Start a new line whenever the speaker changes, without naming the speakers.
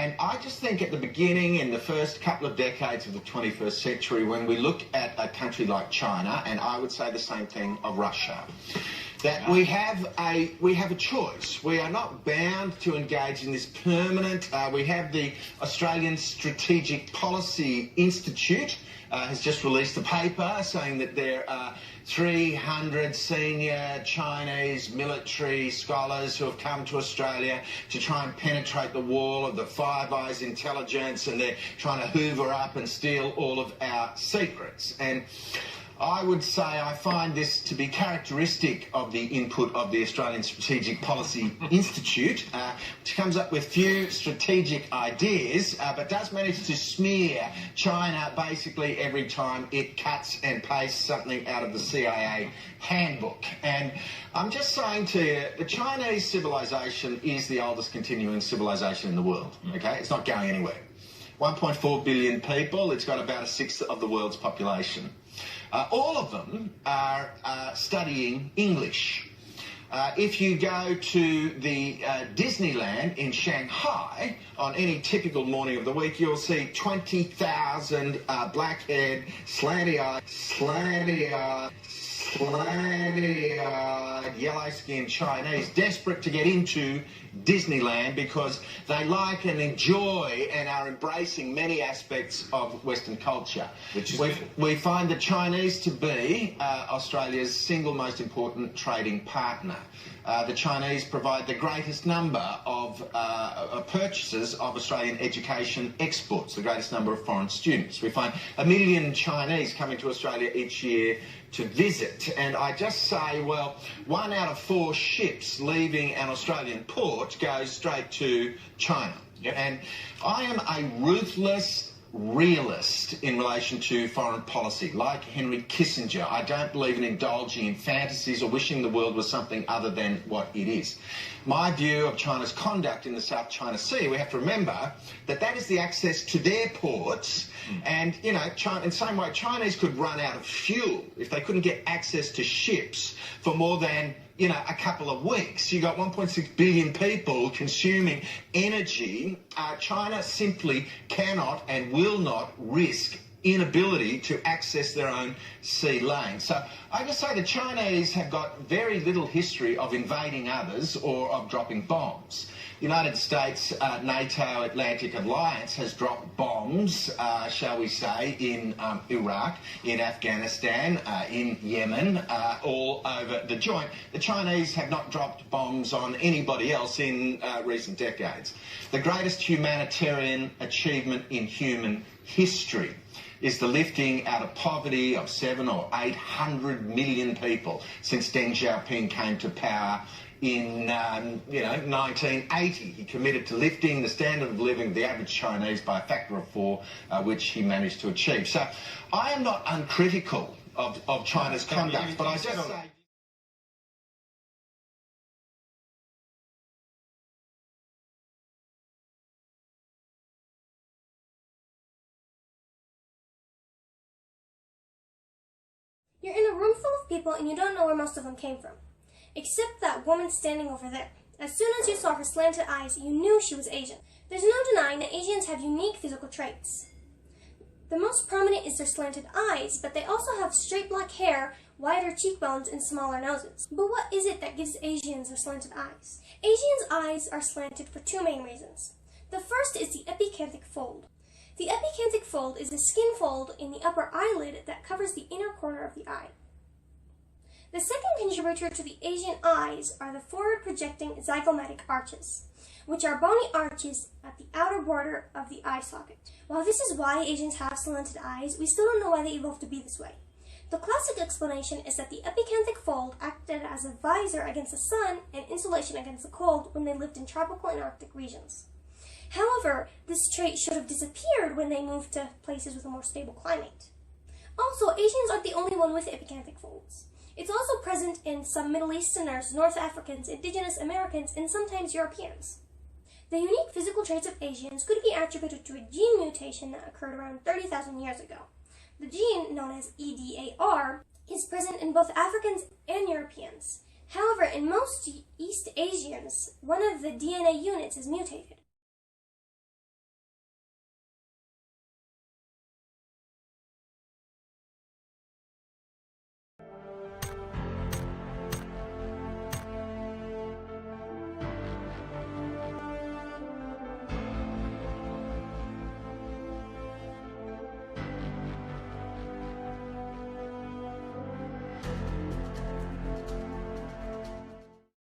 And I just think at the beginning, in the first couple of decades of the 21st century, when we look at a country like China, and I would say the same thing of Russia, that we have a choice. We are not bound to engage in this permanent. We have the Australian Strategic Policy Institute has just released a paper saying that there are 300 senior Chinese military scholars who have come to Australia to try and penetrate the wall of the Five Eyes intelligence, and they're trying to hoover up and steal all of our secrets. And I would say I find this to be characteristic of the input of the Australian Strategic Policy Institute, which comes up with few strategic ideas, but does manage to smear China basically every time it cuts and pastes something out of the CIA handbook. And I'm just saying to you, the Chinese civilization is the oldest continuing civilization in the world, okay? It's not going anywhere. 1.4 billion people, it's got about a sixth of the world's population. All of them are studying English. If you go to the Disneyland in Shanghai on any typical morning of the week, you'll see 20,000 black-haired, slanty-eyed, yellow-skinned Chinese desperate to get into Disneyland because they like and enjoy and are embracing many aspects of Western culture. We find the Chinese to be Australia's single most important trading partner. The Chinese provide the greatest number of purchases of Australian education exports, the greatest number of foreign students. We find 1 million Chinese coming to Australia each year to visit, and I just say, well, 1 out of 4 ships leaving an Australian port goes straight to China. Yep. And I am a ruthless realist in relation to foreign policy. Like Henry Kissinger, I don't believe in indulging in fantasies or wishing the world was something other than what it is. My view of China's conduct in the South China Sea, we have to remember that that is the access to their ports. And, you know, China, in the same way, Chinese could run out of fuel if they couldn't get access to ships for more than, you know, a couple of weeks. You got 1.6 billion people consuming energy. China simply cannot and will not risk inability to access their own sea lane. So I just say the Chinese have got very little history of invading others or of dropping bombs. United States, NATO Atlantic Alliance has dropped bombs, shall we say, in Iraq, in Afghanistan, in Yemen, all over the joint. The Chinese have not dropped bombs on anybody else in recent decades. The greatest humanitarian achievement in human history is the lifting out of poverty of 700 or 800 million people since Deng Xiaoping came to power in 1980. He committed to lifting the standard of living of the average Chinese by a factor of 4, which he managed to achieve. So I am not uncritical of China's conduct, but I just say...
You're in a room full of people and you don't know where most of them came from. Except that woman standing over there. As soon as you saw her slanted eyes, you knew she was Asian. There's no denying that Asians have unique physical traits. The most prominent is their slanted eyes, but they also have straight black hair, wider cheekbones, and smaller noses. But what is it that gives Asians their slanted eyes? Asians' eyes are slanted for 2 main reasons. The first is the epicanthic fold. The epicanthic fold is a skin fold in the upper eyelid that covers the inner corner of the eye. The second contributor to the Asian eyes are the forward projecting zygomatic arches, which are bony arches at the outer border of the eye socket. While this is why Asians have slanted eyes, we still don't know why they evolved to be this way. The classic explanation is that the epicanthic fold acted as a visor against the sun and insulation against the cold when they lived in tropical and Arctic regions. However, this trait should have disappeared when they moved to places with a more stable climate. Also, Asians aren't the only one with epicanthic folds. It's also present in some Middle Easterners, North Africans, Indigenous Americans, and sometimes Europeans. The unique physical traits of Asians could be attributed to a gene mutation that occurred around 30,000 years ago. The gene, known as EDAR, is present in both Africans and Europeans. However, in most East Asians, one of the DNA units is mutated.